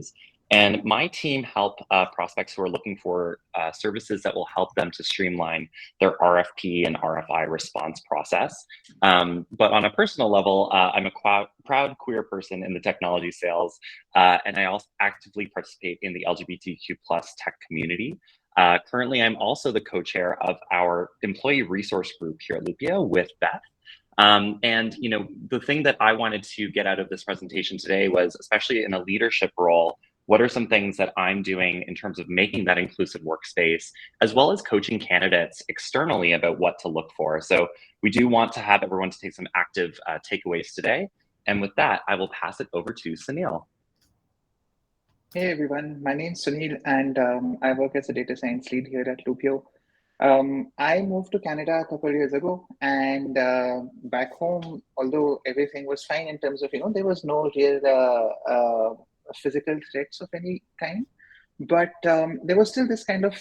services. And my team help prospects who are looking for services that will help them to streamline their RFP and RFI response process. But on a personal level, I'm a proud queer person in the technology sales, and I also actively participate in the LGBTQ plus tech community. Currently, I'm also the co-chair of our employee resource group here at Loopio with Beth. And the thing that I wanted to get out of this presentation today was, especially in a leadership role, what are some things that I'm doing in terms of making that inclusive workspace, as well as coaching candidates externally about what to look for. So we do want to have everyone to take some active takeaways today. And with that, I will pass it over to Suneil. Hey everyone, my name is Suneil and I work as a data science lead here at Loopio. I moved to Canada a couple of years ago, and back home, although everything was fine in terms of, there was no real physical threats of any kind, but there was still this kind of,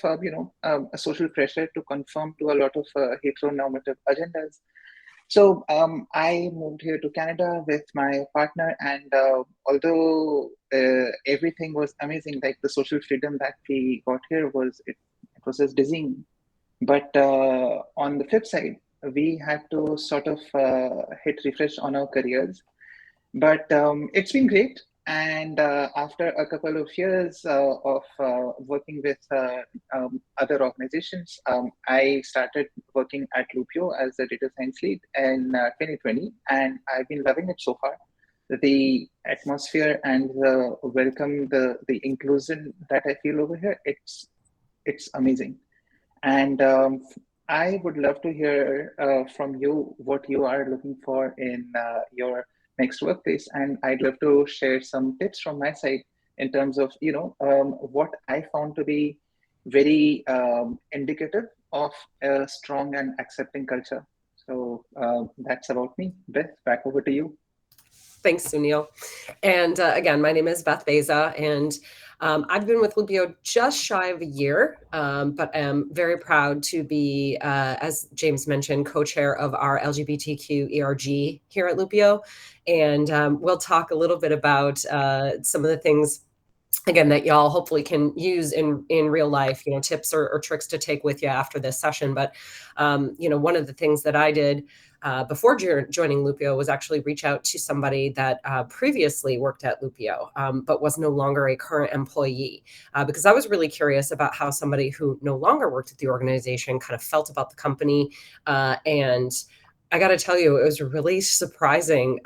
a social pressure to conform to a lot of heteronormative agendas. So I moved here to Canada with my partner, and although everything was amazing, like the social freedom that we got here it was just dizzying. But on the flip side, we had to sort of hit refresh on our careers. But it's been great. And after a couple of years of working with other organizations, I started working at Loopio as a data science lead in 2020, and I've been loving it so far. The atmosphere and the welcome, the inclusion that I feel over here, it's amazing. And I would love to hear from you what you are looking for in your next workplace. And I'd love to share some tips from my side in terms of, what I found to be very indicative of a strong and accepting culture. So that's about me. Beth, back over to you. Thanks, Suneil. And again, my name is Beth Beese, and I've been with Loopio just shy of a year, but am very proud to be, as James mentioned, co-chair of our LGBTQ ERG here at Loopio. And we'll talk a little bit about some of the things, again, that y'all hopefully can use in real life, tips or tricks to take with you after this session. But, one of the things that I did before joining Loopio was actually reach out to somebody that previously worked at Loopio, but was no longer a current employee, because I was really curious about how somebody who no longer worked at the organization kind of felt about the company. And I got to tell you, it was really surprising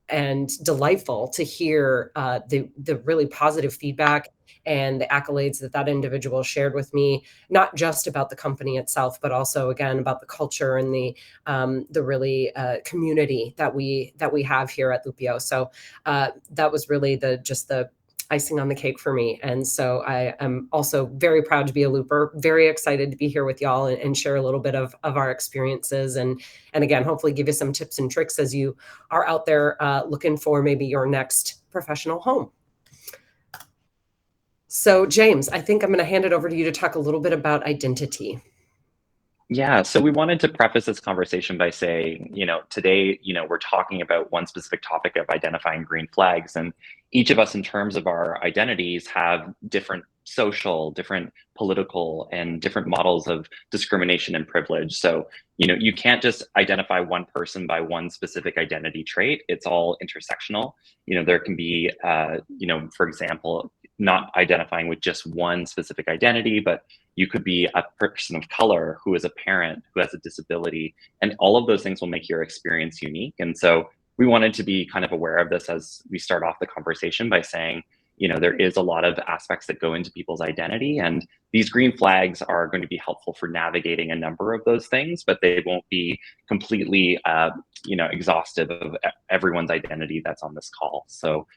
and delightful to hear the really positive feedback and the accolades that individual shared with me, not just about the company itself, but also, again, about the culture and the really community that we have here at Loopio. So that was really the icing on the cake for me. And so I am also very proud to be a Looper, very excited to be here with y'all and share a little bit of our experiences. And again, hopefully give you some tips and tricks as you are out there looking for maybe your next professional home. So James, I think I'm going to hand it over to you to talk a little bit about identity. Yeah, so we wanted to preface this conversation by saying, today, we're talking about one specific topic of identifying green flags, and each of us in terms of our identities have different social, different political, and different models of discrimination and privilege. So, you can't just identify one person by one specific identity trait. It's all intersectional. There can be, for example, not identifying with just one specific identity, but you could be a person of color who is a parent who has a disability, and all of those things will make your experience unique. And so we wanted to be kind of aware of this as we start off the conversation by saying, there is a lot of aspects that go into people's identity, and these green flags are going to be helpful for navigating a number of those things, but they won't be completely, exhaustive of everyone's identity that's on this call. So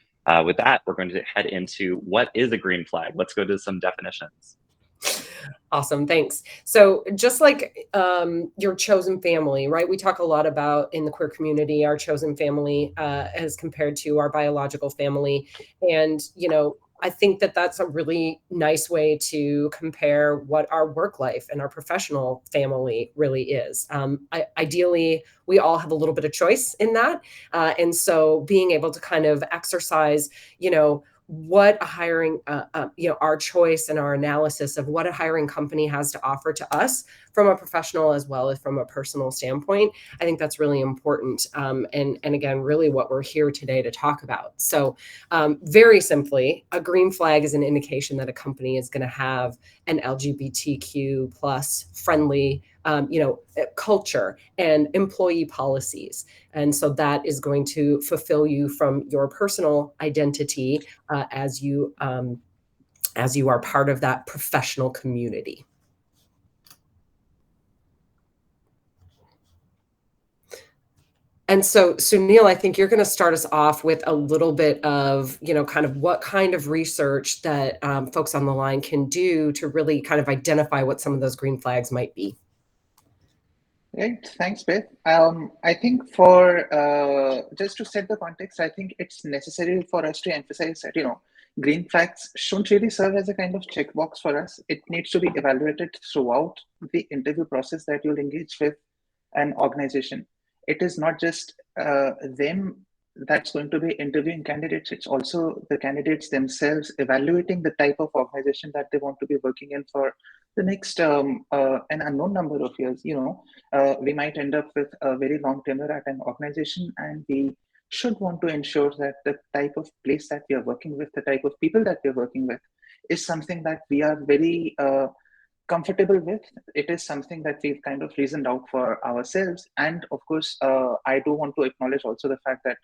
with that, we're going to head into what is a green flag. Let's go to some definitions. Awesome, thanks. So just like your chosen family, right? We talk a lot about in the queer community, our chosen family as compared to our biological family. And, I think that that's a really nice way to compare what our work life and our professional family really is. Ideally, we all have a little bit of choice in that. And so being able to kind of exercise, what a hiring, our choice and our analysis of what a hiring company has to offer to us from a professional as well as from a personal standpoint. I think that's really important. And again, really what we're here today to talk about. So very simply, a green flag is an indication that a company is going to have an LGBTQ plus friendly culture and employee policies. And so that is going to fulfill you from your personal identity as you are part of that professional community. And so, Suneil, I think you're going to start us off with a little bit of, kind of what kind of research that folks on the line can do to really kind of identify what some of those green flags might be. Right. Thanks, Beth. I think for just to set the context, I think it's necessary for us to emphasize that, green flags shouldn't really serve as a kind of checkbox for us. It needs to be evaluated throughout the interview process that you'll engage with an organization. It is not just them that's going to be interviewing candidates. It's also the candidates themselves evaluating the type of organization that they want to be working in for the next an unknown number of years. We might end up with a very long tenure at an organization, and we should want to ensure that the type of place that we are working with, the type of people that we're working with, is something that we are very comfortable with. It is something that we've kind of reasoned out for ourselves. And of course, I do want to acknowledge also the fact that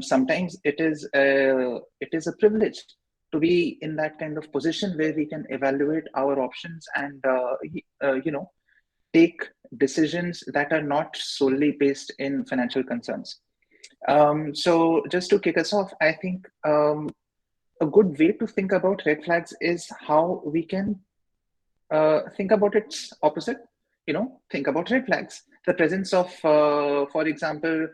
sometimes it is a privilege to be in that kind of position where we can evaluate our options and take decisions that are not solely based in financial concerns. So just to kick us off, I think a good way to think about red flags is how we can think about its opposite. Think about red flags. The presence of, for example,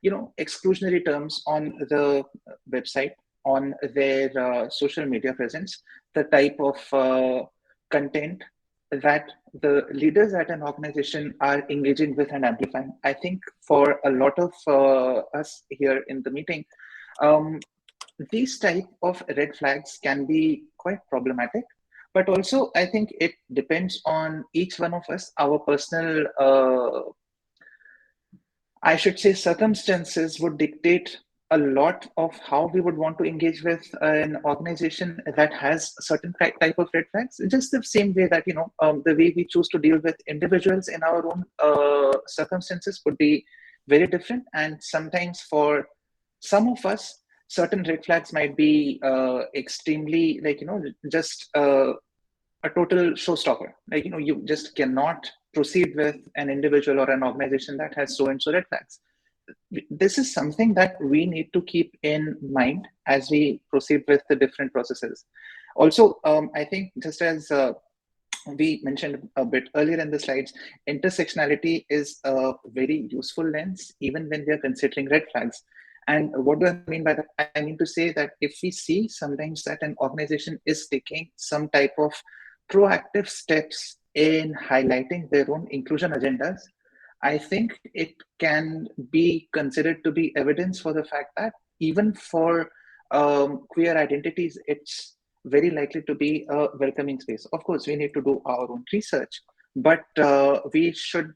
exclusionary terms on the website, on their social media presence, the type of content that the leaders at an organization are engaging with and amplifying. I think for a lot of us here in the meeting, these type of red flags can be quite problematic. But also, I think it depends on each one of us, our personal, I should say, circumstances would dictate a lot of how we would want to engage with an organization that has a certain type of red flags. Just the same way that, the way we choose to deal with individuals in our own circumstances would be very different. And sometimes for some of us, certain red flags might be extremely, just a total showstopper. You just cannot proceed with an individual or an organization that has so and so red flags. This is something that we need to keep in mind as we proceed with the different processes. Also, I think just as we mentioned a bit earlier in the slides, intersectionality is a very useful lens, even when we are considering red flags. And what do I mean by that? I mean to say that if we see sometimes that an organization is taking some type of proactive steps in highlighting their own inclusion agendas, I think it can be considered to be evidence for the fact that even for queer identities, it's very likely to be a welcoming space. Of course, we need to do our own research, but we should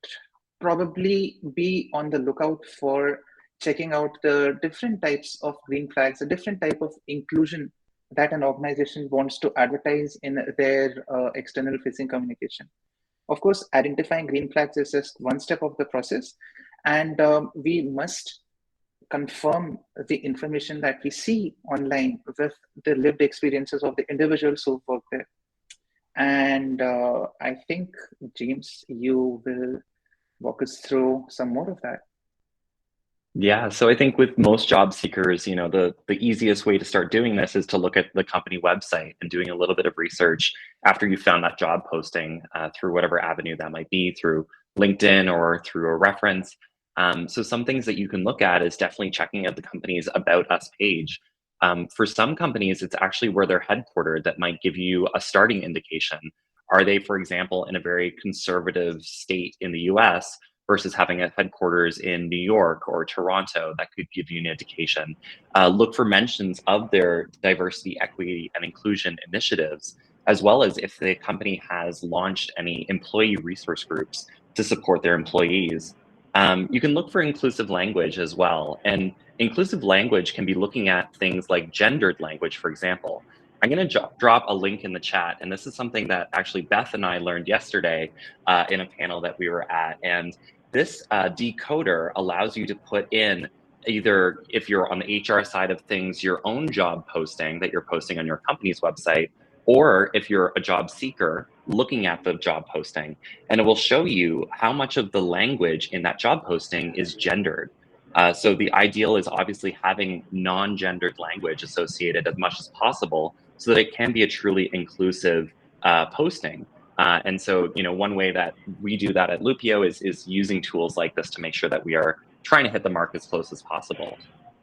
probably be on the lookout for checking out the different types of green flags, the different type of inclusion that an organization wants to advertise in their external facing communication. Of course, identifying green flags is just one step of the process, and we must confirm the information that we see online with the lived experiences of the individuals who work there. And I think, James, you will walk us through some more of that. Yeah, so I think with most job seekers, the easiest way to start doing this is to look at the company website and doing a little bit of research after you found that job posting through whatever avenue that might be, through LinkedIn or through a reference. So some things that you can look at is definitely checking out the company's About Us page. For some companies, it's actually where they're headquartered that might give you a starting indication. Are they, for example, in a very conservative state in the US versus having a headquarters in New York or Toronto. That could give you an indication. Look for mentions of their diversity, equity, and inclusion initiatives, as well as if the company has launched any employee resource groups to support their employees. You can look for inclusive language as well. And inclusive language can be looking at things like gendered language, for example. I'm going to drop a link in the chat. And this is something that actually Beth and I learned yesterday in a panel that we were at. And this decoder allows you to put in either, if you're on the HR side of things, your own job posting that you're posting on your company's website, or if you're a job seeker looking at the job posting, and it will show you how much of the language in that job posting is gendered. So the ideal is obviously having non-gendered language associated as much as possible so that it can be a truly inclusive posting. And so, one way that we do that at Loopio is using tools like this to make sure that we are trying to hit the mark as close as possible.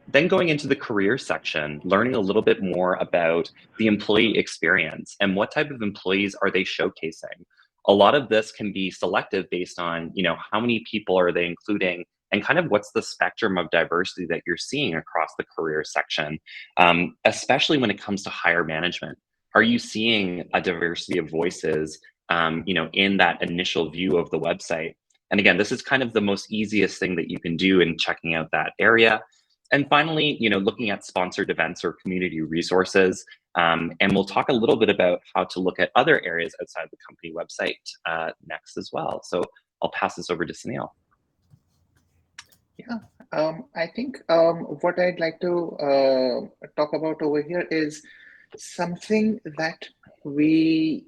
Then going into the career section, learning a little bit more about the employee experience and what type of employees are they showcasing. A lot of this can be selective based on, how many people are they including and kind of what's the spectrum of diversity that you're seeing across the career section, especially when it comes to higher management. Are you seeing a diversity of voices, in that initial view of the website? And again, this is kind of the most easiest thing that you can do in checking out that area. And finally, looking at sponsored events or community resources. And we'll talk a little bit about how to look at other areas outside the company website next as well. So I'll pass this over to Suneil. Yeah, I think what I'd like to talk about over here is something that we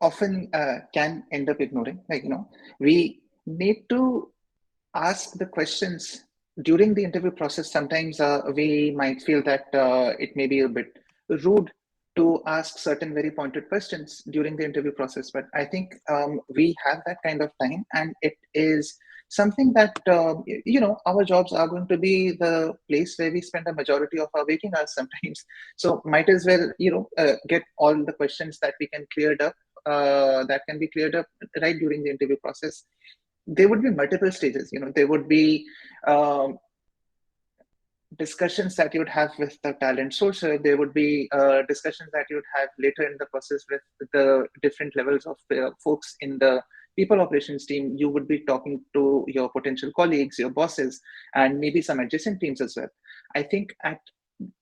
often can end up ignoring. We need to ask the questions during the interview process. Sometimes we might feel that it may be a bit rude to ask certain very pointed questions during the interview process, but I think we have that kind of time, and it is something that our jobs are going to be the place where we spend a majority of our waking hours sometimes. So might as well get all the questions that we can cleared up that can be cleared up right during the interview process. There would be multiple stages. There would be discussions that you would have with the talent sourcer. There would be discussions that you would have later in the process with the different levels of folks in the people operations team. You would be talking to your potential colleagues, your bosses, and maybe some adjacent teams as well. I think at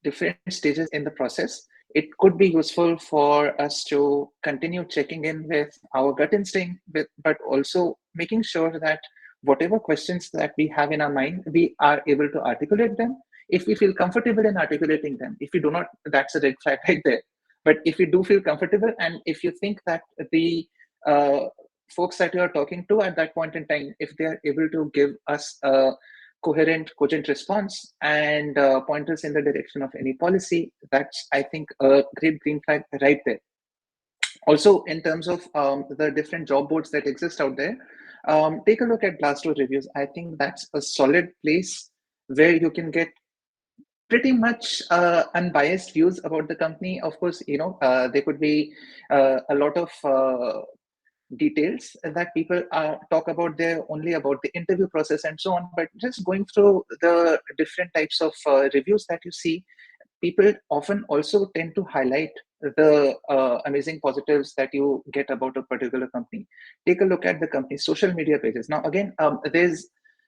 different stages in the process, it could be useful for us to continue checking in with our gut instinct, but also making sure that whatever questions that we have in our mind, we are able to articulate them. If we feel comfortable in articulating them, if we do not, that's a red flag right there. But if you do feel comfortable, and if you think that the folks that you are talking to at that point in time, if they are able to give us a coherent, cogent response and point us in the direction of any policy, that's, I think, a great green flag right there. Also, in terms of the different job boards that exist out there, take a look at Glassdoor reviews. I think that's a solid place where you can get pretty much unbiased views about the company. Of course, there could be a lot of details that people talk about there, only about the interview process and so on. But just going through the different types of reviews that you see, people often also tend to highlight the amazing positives that you get about a particular company. Take a look at the company's social media pages. Now, again,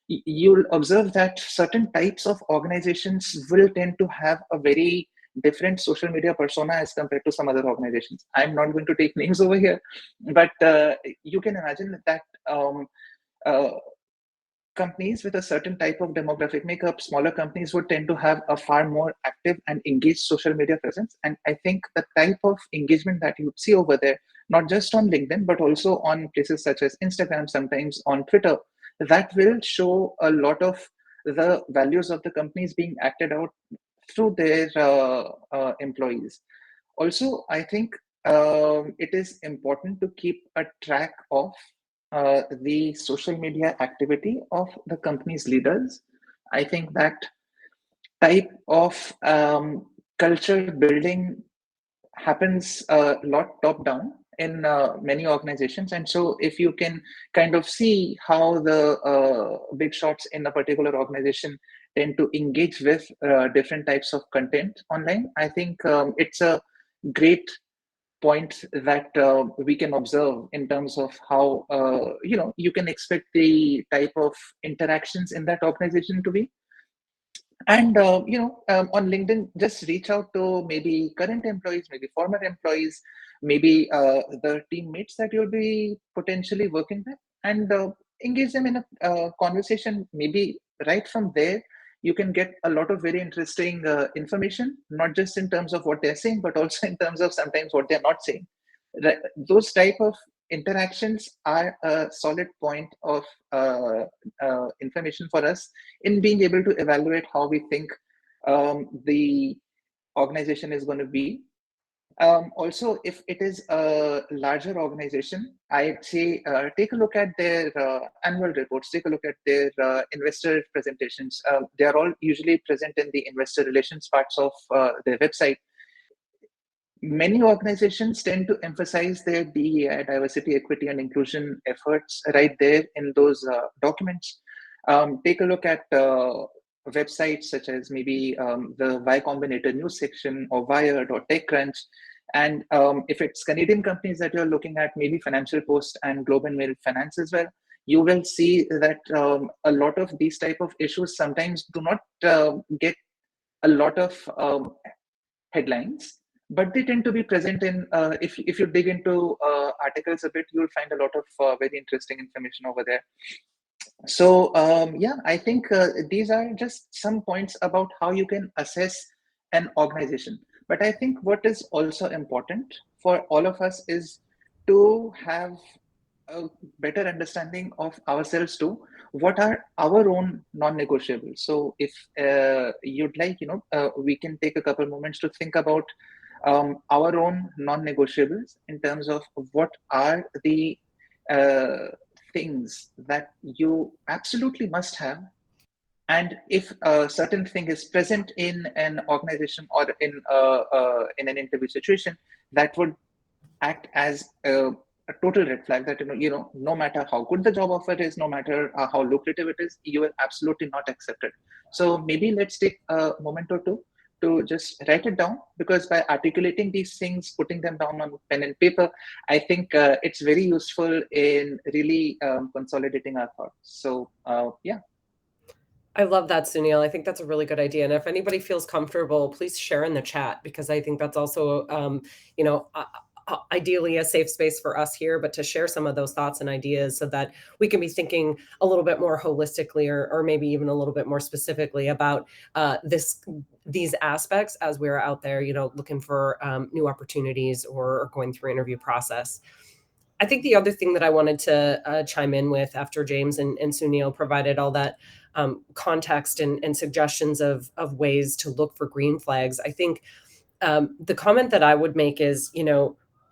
you'll observe that certain types of organizations will tend to have a very different social media persona as compared to some other organizations. I'm not going to take names over here, but you can imagine that companies with a certain type of demographic makeup, smaller companies, would tend to have a far more active and engaged social media presence. And I think the type of engagement that you see over there, not just on LinkedIn, but also on places such as Instagram, sometimes on Twitter, that will show a lot of the values of the companies being acted out through their employees. Also, I think it is important to keep a track of the social media activity of the company's leaders. I think that type of culture building happens a lot top down. in many organizations. And so if you can kind of see how the big shots in a particular organization tend to engage with different types of content online, I think it's a great point that we can observe in terms of how you can expect the type of interactions in that organization to be. And on LinkedIn, just reach out to maybe current employees, maybe former employees, maybe the teammates that you'll be potentially working with, and engage them in a conversation. Maybe right from there, you can get a lot of very interesting information, not just in terms of what they're saying, but also in terms of sometimes what they're not saying. Those type of interactions are a solid point of information for us in being able to evaluate how we think the organization is going to be. Also, if it is a larger organization, I'd say take a look at their annual reports, take a look at their investor presentations. They are all usually present in the investor relations parts of their website. Many organizations tend to emphasize their DEI, diversity, equity, and inclusion efforts right there in those documents. Take a look at websites such as maybe the Y Combinator news section or Wired or TechCrunch. And if it's Canadian companies that you're looking at, maybe Financial Post and Globe and Mail Finance as well, you will see that a lot of these type of issues sometimes do not get a lot of headlines, but they tend to be present in, if you dig into articles a bit, you'll find a lot of very interesting information over there. So yeah, I think these are just some points about how you can assess an organization. But I think what is also important for all of us is to have a better understanding of ourselves too. What are our own non-negotiables? So if you'd like, we can take a couple moments to think about our own non-negotiables in terms of what are the things that you absolutely must have. And if a certain thing is present in an organization or in an interview situation, that would act as a total red flag that no matter how good the job offer is, no matter how lucrative it is, you will absolutely not accept it. So maybe let's take a moment or two to just write it down, because by articulating these things, putting them down on pen and paper, I think it's very useful in really consolidating our thoughts. So yeah. I love that, Suneil. I think that's a really good idea. And if anybody feels comfortable, please share in the chat, because I think that's also, ideally a safe space for us here, but to share some of those thoughts and ideas so that we can be thinking a little bit more holistically, or maybe even a little bit more specifically about these aspects as we're out there, looking for new opportunities or going through interview process. I think the other thing that I wanted to chime in with after James and Suneil provided all that context and suggestions of ways to look for green flags, I think the comment that I would make is,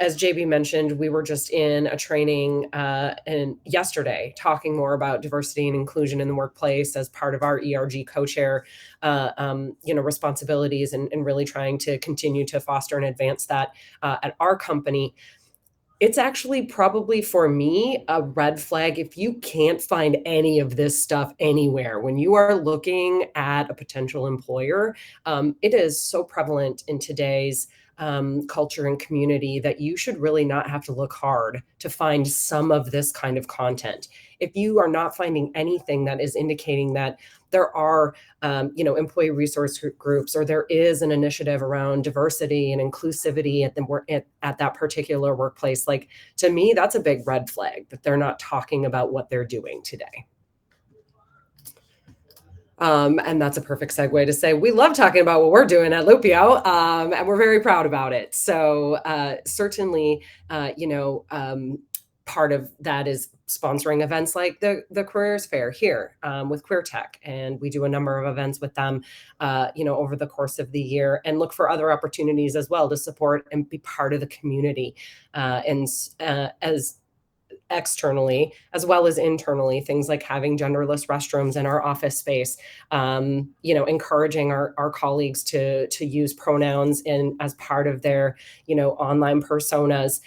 as JB mentioned, we were just in a training and yesterday talking more about diversity and inclusion in the workplace as part of our ERG co-chair, responsibilities, and really trying to continue to foster and advance that at our company. It's actually probably for me a red flag if you can't find any of this stuff anywhere. When you are looking at a potential employer, it is so prevalent in today's culture and community that you should really not have to look hard to find some of this kind of content. If you are not finding anything that is indicating that there are, employee resource groups, or there is an initiative around diversity and inclusivity at that particular workplace, like, to me, that's a big red flag that they're not talking about what they're doing today. And that's a perfect segue to say we love talking about what we're doing at Loopio, and we're very proud about it. So certainly, part of that is sponsoring events like the Careers Fair here with Queer Tech, and we do a number of events with them, over the course of the year, and look for other opportunities as well to support and be part of the community. And as externally as well as internally, things like having genderless restrooms in our office space, encouraging our colleagues to use pronouns as part of their, online personas.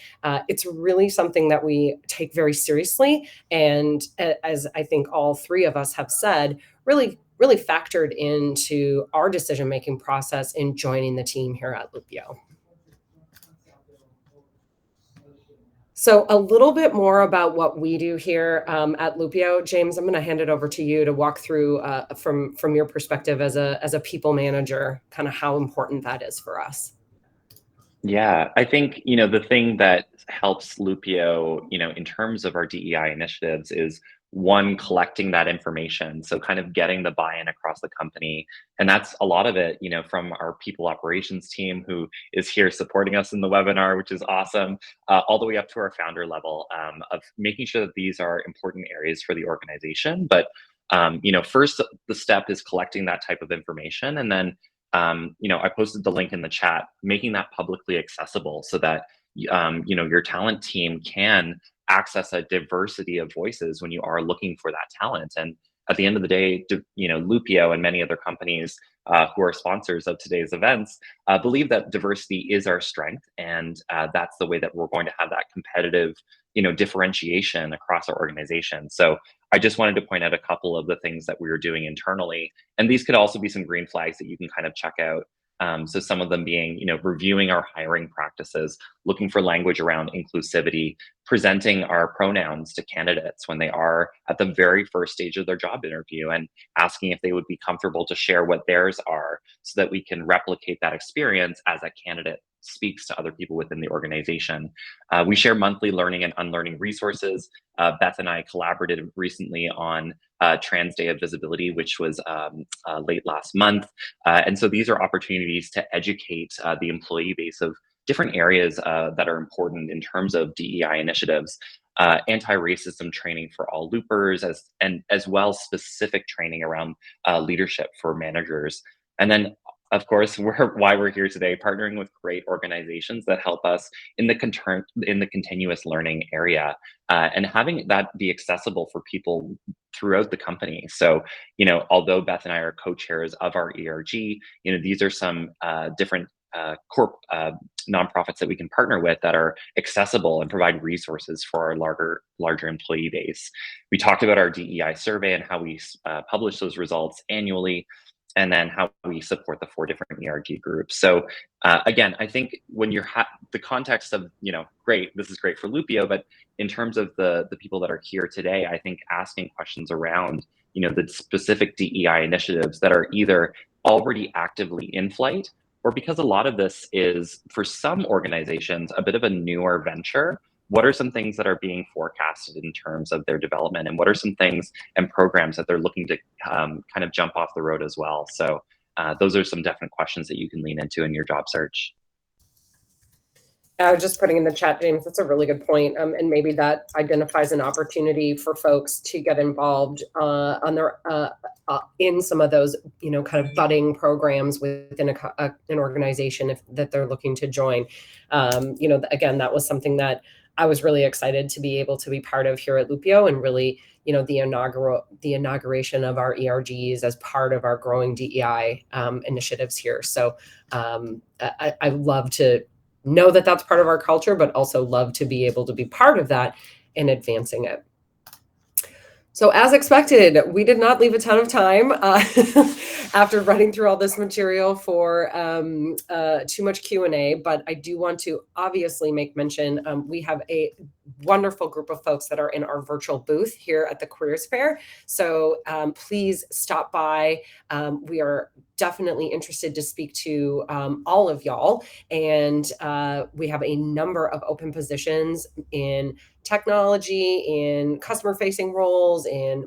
It's really something that we take very seriously. And as I think all three of us have said, really factored into our decision-making process in joining the team here at Loopio. So a little bit more about what we do here at Loopio. James, I'm going to hand it over to you to walk through from your perspective as a people manager, kind of how important that is for us. Yeah, I think, the thing that helps Loopio, in terms of our DEI initiatives is one, collecting that information. So kind of getting the buy-in across the company. And that's a lot of it, from our people operations team who is here supporting us in the webinar, which is awesome, all the way up to our founder level of making sure that these are important areas for the organization. But, first, the step is collecting that type of information. And then I posted the link in the chat, making that publicly accessible so that your talent team can access a diversity of voices when you are looking for that talent. And at the end of the day, Loopio and many other companies who are sponsors of today's events believe that diversity is our strength, and that's the way that we're going to have that competitive, differentiation across our organization. So I just wanted to point out a couple of the things that we were doing internally, and these could also be some green flags that you can kind of check out. So some of them being, reviewing our hiring practices, looking for language around inclusivity, presenting our pronouns to candidates when they are at the very first stage of their job interview, and asking if they would be comfortable to share what theirs are so that we can replicate that experience as a candidate speaks to other people within the organization. We share monthly learning and unlearning resources. Beth and I collaborated recently on Trans Day of Visibility, which was late last month. And so these are opportunities to educate the employee base of different areas that are important in terms of DEI initiatives. Anti-racism training for all loopers, as well as specific training around leadership for managers. And then, of course, why we're here today, partnering with great organizations that help us in the continuous learning area, and having that be accessible for people throughout the company. So, although Beth and I are co-chairs of our ERG, these are some different nonprofits that we can partner with that are accessible and provide resources for our larger employee base. We talked about our DEI survey and how we publish those results annually, and then how we support the 4 different ERG groups. So again, I think when you're the context of, great, this is great for Loopio, but in terms of the people that are here today, I think asking questions around, the specific DEI initiatives that are either already actively in flight, or because a lot of this is, for some organizations, a bit of a newer venture. What are some things that are being forecasted in terms of their development, and what are some things and programs that they're looking to kind of jump off the road as well? So those are some definite questions that you can lean into in your job search. Just putting in the chat, James, that's a really good point. And maybe that identifies an opportunity for folks to get involved on their in some of those, kind of budding programs within an organization that they're looking to join. Again, that was something that I was really excited to be able to be part of here at Loopio, and really, the inauguration of our ERGs as part of our growing DEI initiatives here. So I love to know that that's part of our culture, but also love to be able to be part of that in advancing it. So as expected, we did not leave a ton of time after running through all this material for too much Q&A, but I do want to obviously make mention, we have a wonderful group of folks that are in our virtual booth here at the Careers Fair. So please stop by. We are definitely interested to speak to all of y'all. And we have a number of open positions in technology, in customer-facing roles, in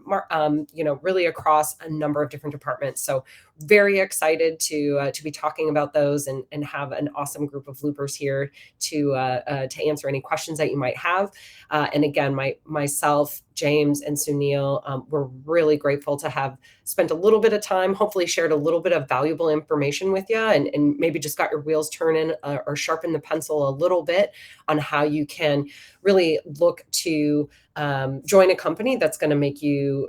really across a number of different departments. So very excited to be talking about those and have an awesome group of loopers here to answer any questions that you might have. And again, myself, James and Suneil. We're really grateful to have spent a little bit of time, hopefully shared a little bit of valuable information with you, and maybe just got your wheels turning or sharpened the pencil a little bit on how you can really look to join a company that's going to make you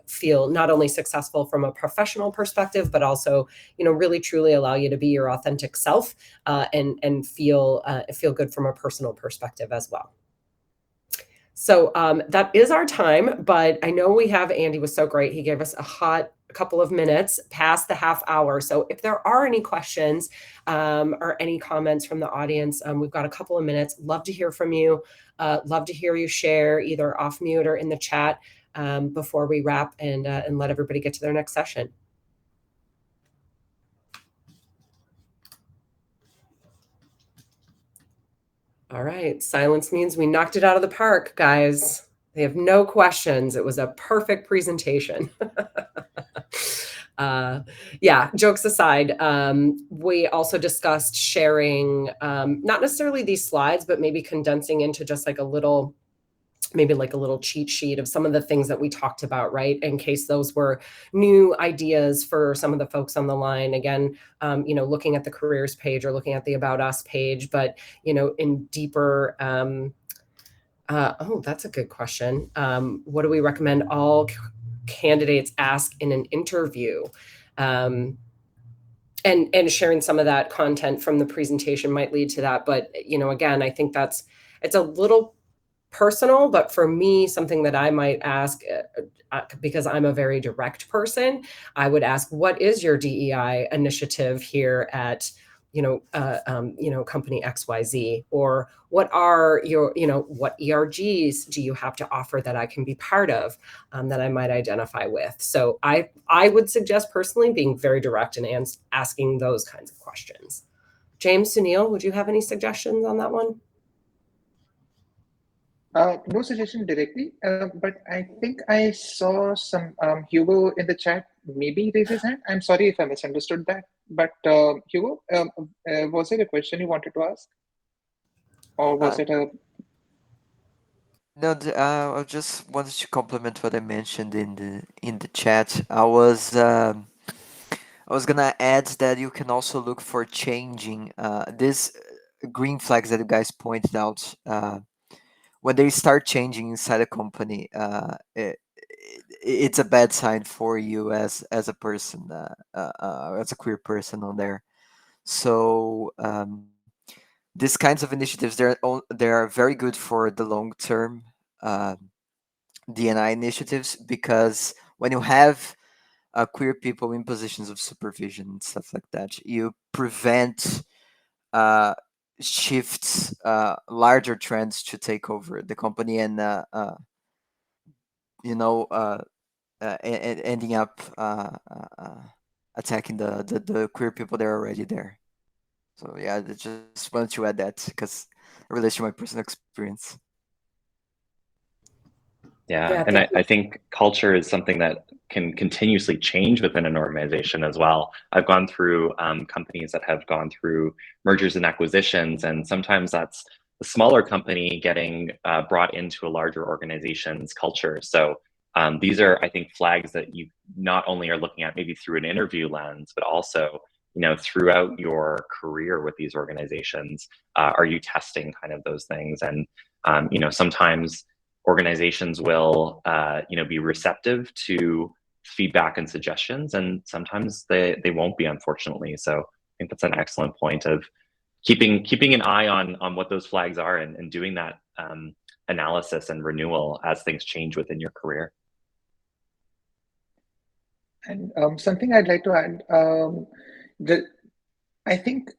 feel not only successful from a professional perspective, but also, really truly allow you to be your authentic self and feel good from a personal perspective as well. So that is our time, but I know Andy was so great. He gave us a hot couple of minutes past the half hour. So if there are any questions or any comments from the audience, we've got a couple of minutes. Love to hear from you. Love to hear you share either off mute or in the chat before we wrap and let everybody get to their next session. All right. Silence means we knocked it out of the park, guys. They have no questions. It was a perfect presentation. Yeah, jokes aside, we also discussed sharing, not necessarily these slides, but maybe condensing into just like a little cheat sheet of some of the things that we talked about, right? In case those were new ideas for some of the folks on the line. Again, looking at the careers page or looking at the About Us page, but, in deeper, that's a good question. What do we recommend all candidates ask in an interview? And sharing some of that content from the presentation might lead to that. But, again, I think it's a little personal, but for me, something that I might ask, because I'm a very direct person, I would ask, what is your DEI initiative here at, company XYZ? Or what are your, what ERGs do you have to offer that I can be part of, that I might identify with? So I would suggest personally being very direct and asking those kinds of questions. James, Suneil, would you have any suggestions on that one? No suggestion directly, but I think I saw some Hugo in the chat. Maybe raise his hand. I'm sorry if I misunderstood that. But Hugo, was it a question you wanted to ask, or was it a? No, I just wanted to compliment what I mentioned in the chat. I was gonna add that you can also look for changing these green flags that you guys pointed out. When they start changing inside a company, it's a bad sign for you as a person, as a queer person on there. So these kinds of initiatives, they are very good for the long term D&I initiatives, because when you have queer people in positions of supervision and stuff like that, you prevent shifts, larger trends to take over the company and ending up attacking the queer people that are already there. So yeah, I just wanted to add that because it relates to my personal experience. Yeah, and I think culture is something that can continuously change within an organization as well. I've gone through companies that have gone through mergers and acquisitions, and sometimes that's a smaller company getting brought into a larger organization's culture. So these are, I think, flags that you not only are looking at maybe through an interview lens, but also, throughout your career with these organizations. Are you testing kind of those things? And sometimes organizations will be receptive to feedback and suggestions, and sometimes they won't be, unfortunately. So I think that's an excellent point of keeping an eye on what those flags are, and doing that analysis and renewal as things change within your career. And something I'd like to add, I think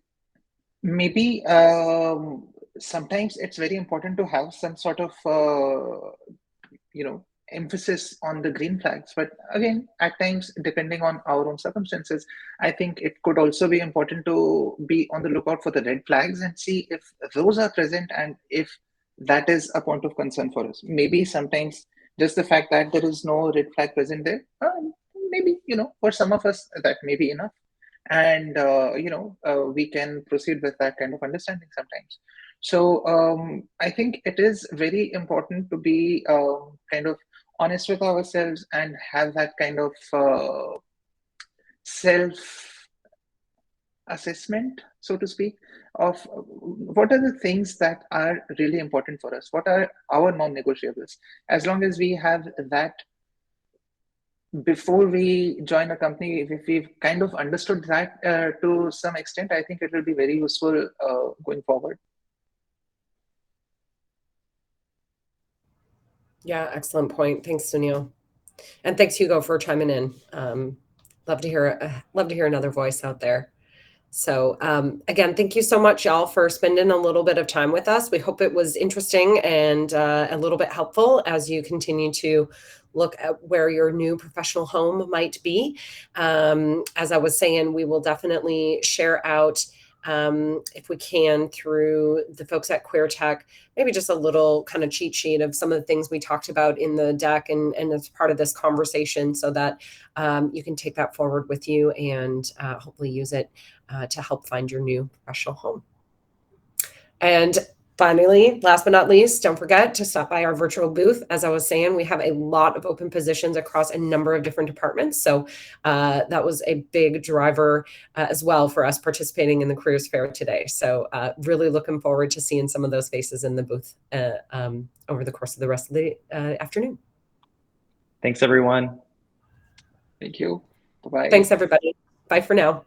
maybe sometimes it's very important to have some sort of emphasis on the green flags. But again, at times, depending on our own circumstances, I think it could also be important to be on the lookout for the red flags and see if those are present and if that is a point of concern for us. Maybe sometimes just the fact that there is no red flag present there, maybe, for some of us, that may be enough. And, we can proceed with that kind of understanding sometimes. So I think it is very important to be kind of honest with ourselves and have that kind of self assessment, so to speak, of what are the things that are really important for us, what are our non-negotiables. As long as we have that before we join a company, if we've kind of understood that to some extent, I think it will be very useful going forward. Yeah, excellent point. Thanks, Suneil. And thanks, Hugo, for chiming in. Love to hear another voice out there. So again, thank you so much, y'all, for spending a little bit of time with us. We hope it was interesting and a little bit helpful as you continue to look at where your new professional home might be. As I was saying, we will definitely share out, if we can, through the folks at Queer Tech, maybe just a little kind of cheat sheet of some of the things we talked about in the deck and as part of this conversation, so that you can take that forward with you and hopefully use it to help find your new professional home. And finally, last but not least, don't forget to stop by our virtual booth. As I was saying, we have a lot of open positions across a number of different departments. So that was a big driver as well for us participating in the careers fair today. So really looking forward to seeing some of those faces in the booth over the course of the rest of the afternoon. Thanks, everyone. Thank you. Bye-bye. Thanks, everybody. Bye for now.